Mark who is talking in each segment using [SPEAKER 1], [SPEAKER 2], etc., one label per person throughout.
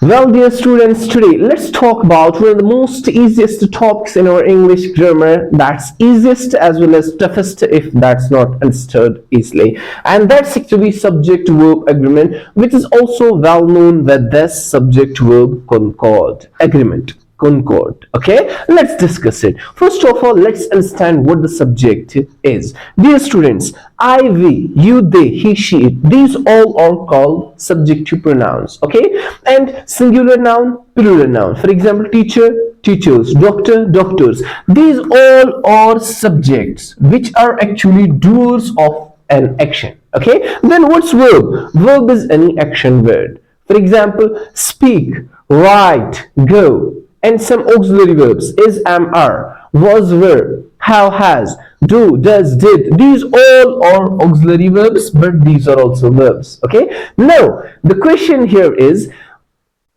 [SPEAKER 1] Well, dear students, today let's talk about one of the most easiest topics in our English grammar. That's easiest as well as toughest if that's not understood easily. And that's actually subject-verb agreement, which is also well known with this subject-verb concord agreement. Concord. Okay, let's discuss it. First of all, let's understand what the subject is. Dear students, I, we, you, they, he, she, it, these all are called subjective pronouns. Okay, and singular noun, plural noun. For example, teacher, teachers, doctor, doctors. These all are subjects which are actually doers of an action. Okay, then what's verb? Verb is any action word. For example, speak, write, go. And some auxiliary verbs is, am, are, was, were, how, has, do, does, did. These all are auxiliary verbs, but these are also verbs. Okay. Now the question here is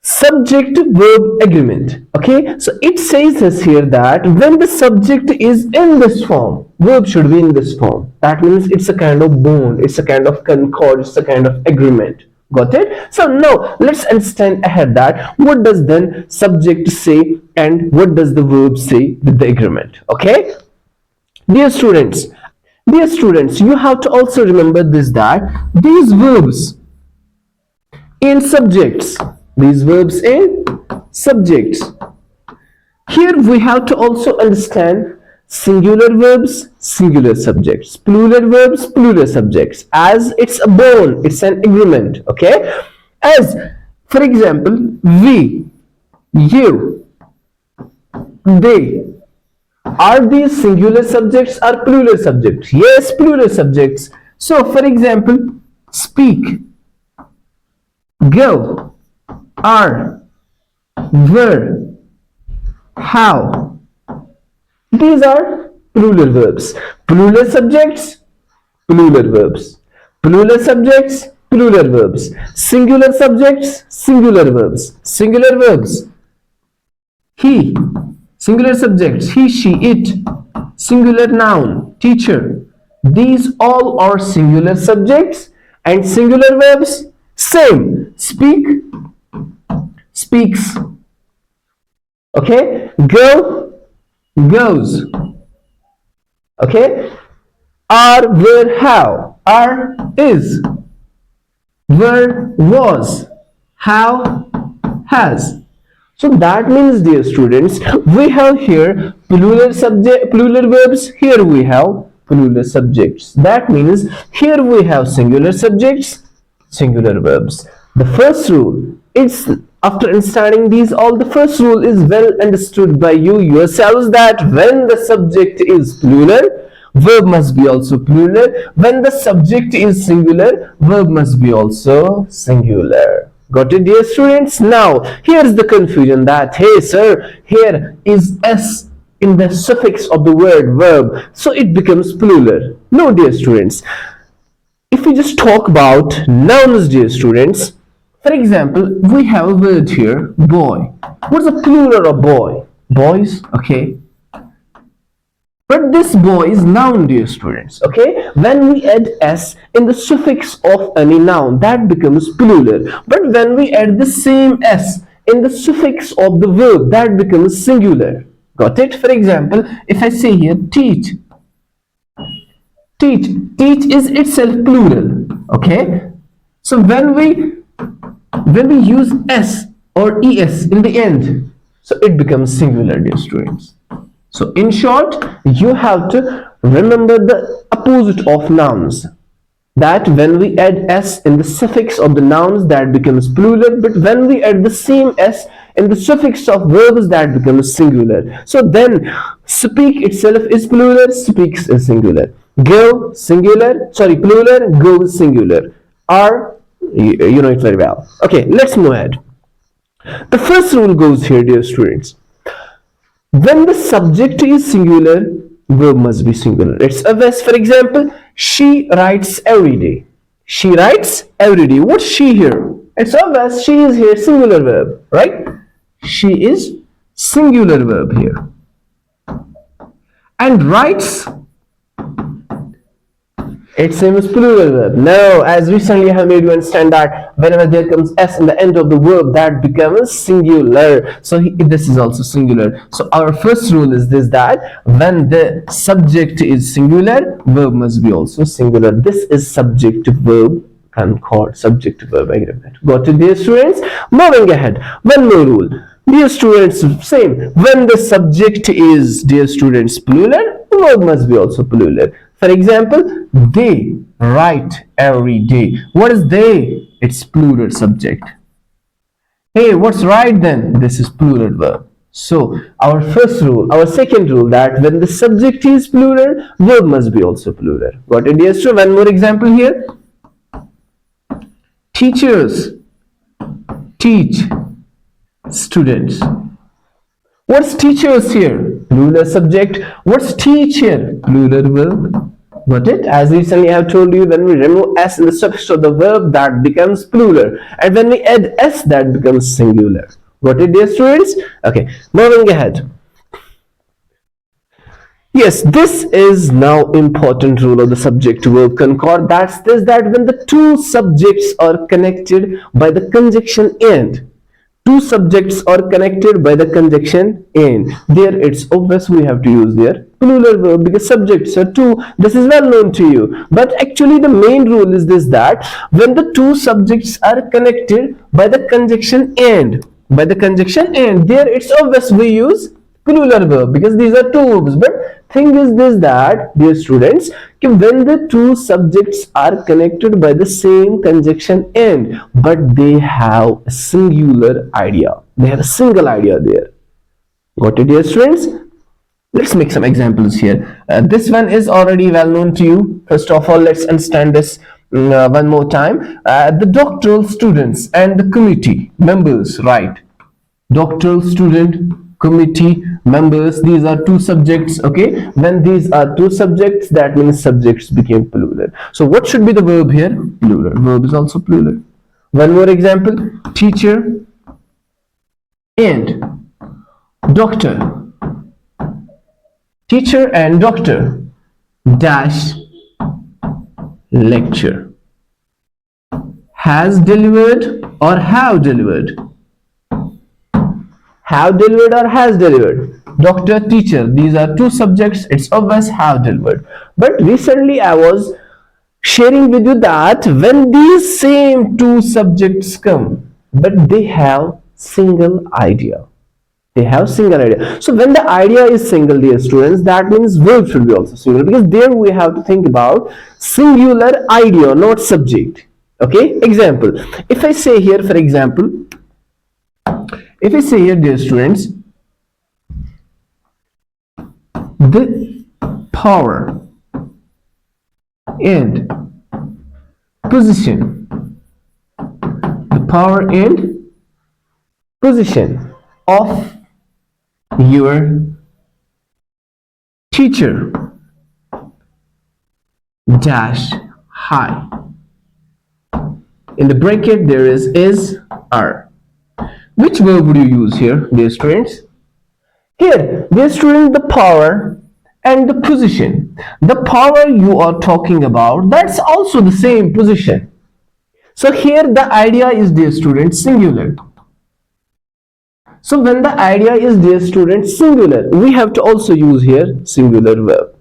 [SPEAKER 1] subject verb agreement. Okay. So it says us here that when the subject is in this form, verb should be in this form. That means it's a kind of bond, it's a kind of concord, it's a kind of agreement. Got it? So now let's understand ahead that what does then subject say and what does the verb say with the agreement. Okay, dear students, you have to also remember this, that these verbs in subjects, here we have to also understand singular verbs, singular subjects, plural verbs, plural subjects, as it's a bond, it's an agreement. Okay, as for example, we, you, they, are these singular subjects or plural subjects? Yes, plural subjects. So for example, speak, go, are, were, how. These are plural verbs. Plural subjects, plural verbs. Plural subjects, plural verbs. Singular subjects, singular verbs. Singular verbs. He. Singular subjects. He, she, it. Singular noun. Teacher. These all are singular subjects and singular verbs. Same. Speak, speaks. Okay. Go, goes. Okay, are, were, how, are, is, were, was, how, has. So that means, dear students, we have here plural subject, plural verbs. Here we have plural subjects. That means here we have singular subjects, singular verbs. The first rule is, after understanding these all, the first rule is well understood by you yourselves, that when the subject is plural, verb must be also plural. When the subject is singular, verb must be also singular. Got it, dear students? Now here's the confusion, that hey sir, here is s in the suffix of the word verb, so it becomes plural. No, dear students, if we just talk about nouns, dear students, for example, we have a word here, boy. What's the plural of boy? Boys, okay. But this boy is noun, dear students, okay. When we add s in the suffix of any noun, that becomes plural. But when we add the same s in the suffix of the verb, that becomes singular. Got it? For example, if I say here, teach. Teach is itself plural, okay. So when we use s or es in the end, so it becomes singular, dear students. So in short, you have to remember the opposite of nouns, that when we add s in the suffix of the nouns, that becomes plural, but when we add the same s in the suffix of verbs, that becomes singular. So then speak itself is plural, speaks is singular. Go, singular, sorry, plural, go is singular. Are, you know it very well. Okay, let's move ahead. The first rule goes here, dear students. When the subject is singular, verb must be singular. It's a verse. For example, she writes every day. She writes every day. What's she here? It's a verse. She is here, singular verb, right? She is singular verb here. And writes It's same as plural verb. No, as recently I have made you understand that whenever there comes s in the end of the verb, that becomes singular. So this is also singular. So our first rule is this, that when the subject is singular, verb must be also singular. This is subject to verb concord, subject to verb agreement. Got it, dear students? Moving ahead, one more rule. Dear students, same. When the subject is, dear students, plural, the verb must be also plural. For example, they write every day. What is they? It's plural subject. Hey, what's right then? This is plural verb. So our first rule, our second rule, that when the subject is plural, verb must be also plural. Got it, dear students? One more example here. Teachers teach students. What's teachers here? Plural subject. What's teach here? Plural verb. Got it? As recently I have told you, when we remove s in the suffix of the verb, that becomes plural, and when we add s, that becomes singular. Got it, dear students? Okay, moving ahead. Yes, this is now important rule of the subject to verb concord. That's this, that when the two subjects are connected by the conjunction and. Two subjects are connected by the conjunction and. There it's obvious we have to use their plural verb because subjects are two. This is well known to you. But actually the main rule is this, that when the two subjects are connected by the conjunction and. By the conjunction and, there it's obvious we use plural verb because these are two verbs. But thing is this, that dear students, when the two subjects are connected by the same conjunction and, but they have a singular idea, they have a single idea there. Got it, dear students? Let's make some examples here. This one is already well known to you. First of all, let's understand this one more time. The doctoral students and the committee members, right? Doctoral student, committee members, these are two subjects. Okay, when these are two subjects, that means subjects became plural. So what should be the verb here? Plural. Verb is also plural. One more example. Teacher and doctor. Teacher and doctor dash lecture. Has delivered or have delivered. Have delivered or has delivered. Doctor, teacher, these are two subjects. It's obvious have delivered. But recently I was sharing with you that when these same two subjects come, but they have single idea. They have single idea. So when the idea is single, dear students, that means verb should be also singular, because there we have to think about singular idea, not subject. Okay, example. If I say here, for example, if I say here, dear students, the power and position, the power and position of your teacher dash high. In the bracket there is are. Which verb would you use here, dear students? Here, dear student, the power and the position. The power you are talking about, that's also the same position. So here the idea is, dear student, singular. So when the idea is, dear student, singular, we have to also use here singular verb.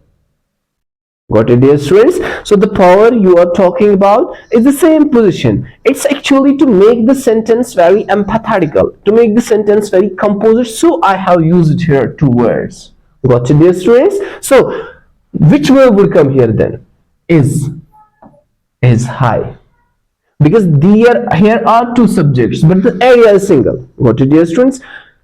[SPEAKER 1] Got it, dear students? So the power you are talking about is the same position. It's actually to make the sentence very empathetical, to make the sentence very composite. So I have used here two words. Got it, dear students? So which verb will come here then? Is high. Because here are two subjects, but the area is single. Got it, dear students?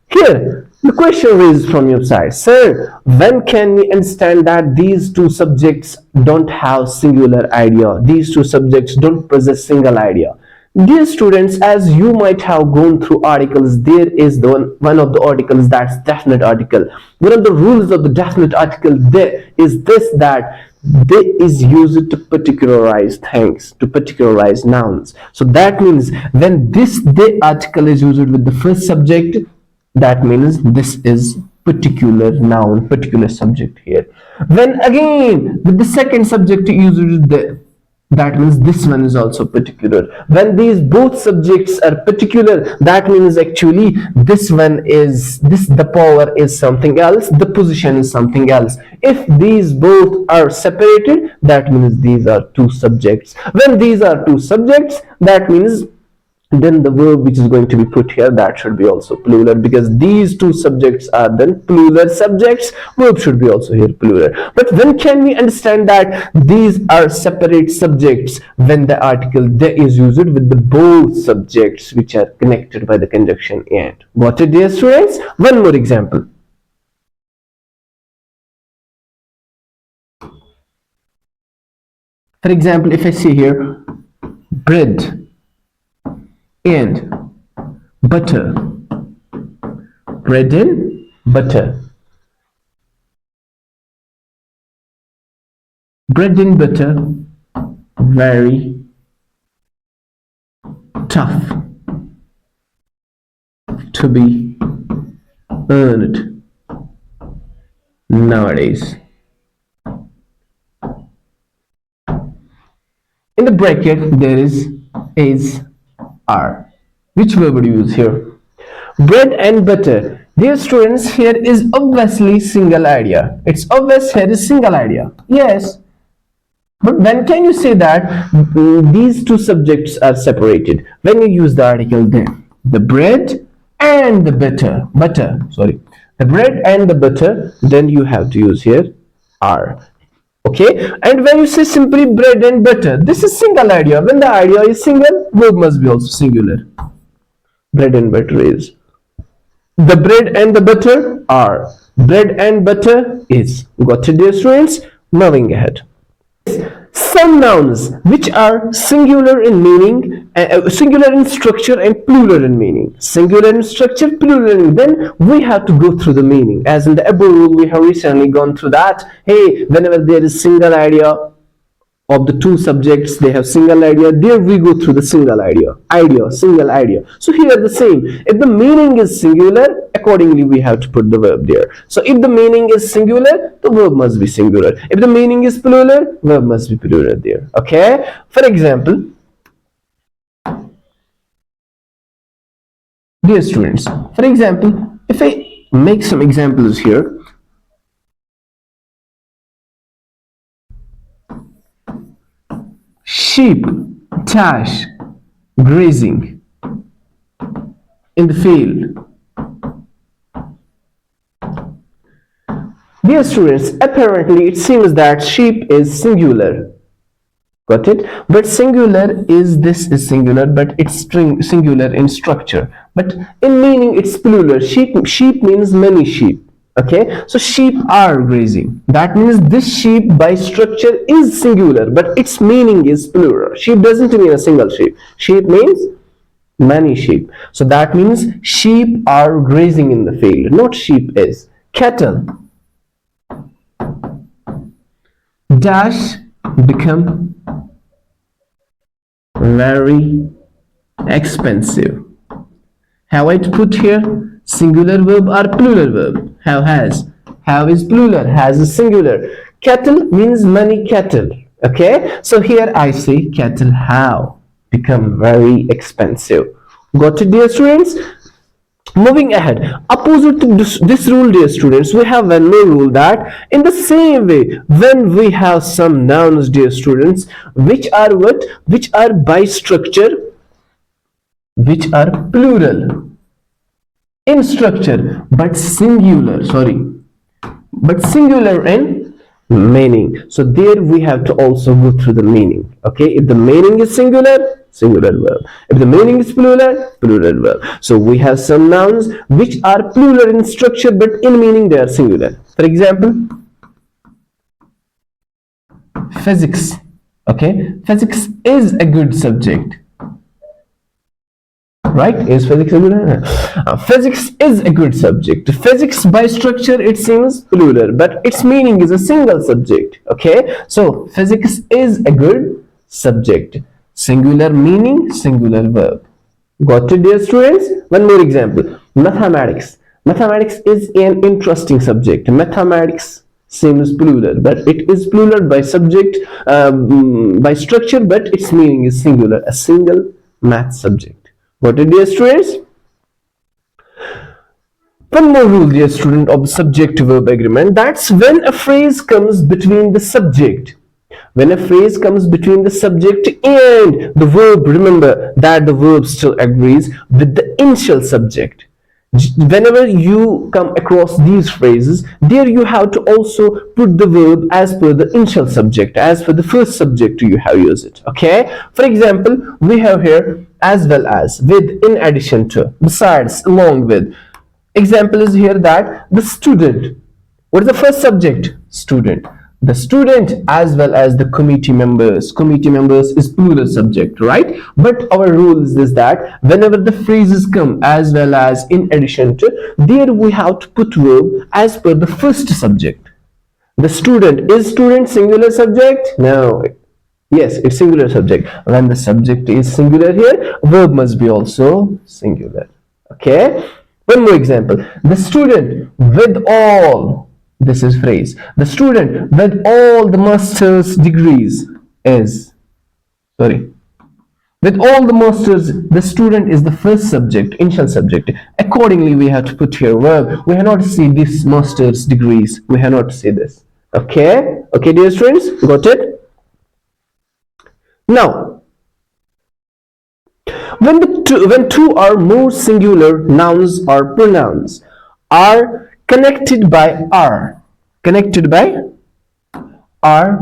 [SPEAKER 1] Here, the question raised from your side, sir, when can we understand that these two subjects don't have singular idea? These two subjects don't possess single idea. Dear students, as you might have gone through articles, there is one of the articles that's definite article. One of the rules of the definite article there is this, that they is used to particularize things, to particularize nouns. So that means when this they article is used with the first subject, that means this is particular noun, particular subject here. When again with the second subject used with the that means this one is also particular. When these both subjects are particular, that means actually this one is this, the power is something else, the position is something else. If these both are separated, that means these are two subjects. When these are two subjects, that means then the verb which is going to be put here, that should be also plural, because these two subjects are then plural subjects. Verb should be also here plural. But when can we understand that these are separate subjects? When the article the is used with the both subjects which are connected by the conjunction and. Got it, dear students? One more example. For example, if I see here bread and butter, bread and butter, bread and butter, very tough to be earned nowadays. In the bracket there is are. Which verb would you use here? Bread and butter. Dear students, here is obviously single idea. It's obvious here is single idea. Yes. But when can you say that these two subjects are separated? When you use the article then. The bread and the butter. The bread and the butter, then you have to use here are. Okay, and when you say simply bread and butter, this is single idea. When the idea is single, verb must be also singular. Bread and butter is. The bread and the butter are. Bread and butter is. Got it, dear students? Moving ahead. Some nouns which are singular in meaning, singular in structure and plural in meaning. Singular in structure, plural in meaning. Then we have to go through the meaning. As in the above rule, we have recently gone through that. Hey, whenever there is single idea of the two subjects, they have single idea. There we go through the single idea. Single idea. So here the same. If the meaning is singular, accordingly we have to put the verb there. So if the meaning is singular, the verb must be singular. If the meaning is plural, verb must be plural there. Okay? For example, dear students, for example, if I make some examples here, sheep dash grazing in the field. Dear students, apparently it seems that sheep is singular. Got it? But singular is, this is singular, but it's singular in structure. But in meaning it's plural. Sheep means many sheep. Okay, so sheep are grazing. That means this sheep by structure is singular, but its meaning is plural. Sheep doesn't mean a single sheep. Sheep means many sheep. So that means sheep are grazing in the field, not sheep is. Cattle dash become very expensive. Have I to put here singular verb or plural verb? Have is plural, has is singular. Cattle means many cattle. Okay, so here I say cattle have become very expensive. Got it, dear students? Moving ahead, opposite to this rule, dear students, we have one more rule, that in the same way, when we have some nouns, dear students, which are what? Which are by structure, which are plural in structure, but singular in meaning. So there we have to also go through the meaning. Okay, if the meaning is singular, singular verb. If the meaning is plural, plural verb. So we have some nouns which are plural in structure, but in meaning they are singular. For example, physics. Okay, physics is a good subject. Right? Is physics a good? Physics is a good subject. Physics by structure it seems plural, but its meaning is a single subject. Okay, so physics is a good subject. Singular meaning, singular verb. Got it, dear students? One more example. Mathematics. Mathematics is an interesting subject. Mathematics Same as plural, but it is plural by subject, by structure, but its meaning is singular, a single math subject. Got it, dear students? One more rule, dear student, of the subject-verb agreement. That's when a phrase comes between the subject. When a phrase comes between the subject and the verb, remember that the verb still agrees with the initial subject. Whenever you come across these phrases, there you have to also put the verb as per the initial subject, as per the first subject you have used it. Okay, for example, we have here as well as, with, in addition to, besides, along with. Example is here that the student, what is the first subject? Student. The student as well as the committee members. Committee members is plural subject, right? But our rule is this, that whenever the phrases come as well as, in addition to, there we have to put verb as per the first subject. The student, is student singular subject? No. Yes, it's singular subject. When the subject is singular here, verb must be also singular. Okay? One more example. The student with all, this is phrase. The student with all the master's degrees is, sorry, with all the masters, the student is the first subject, initial subject. Accordingly, we have to put here verb. We have not to see this master's degrees. We have not to see this. Okay? Okay, dear students, got it? Now, when two or more singular nouns or pronouns are connected by are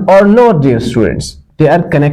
[SPEAKER 1] or not, dear students, they are connected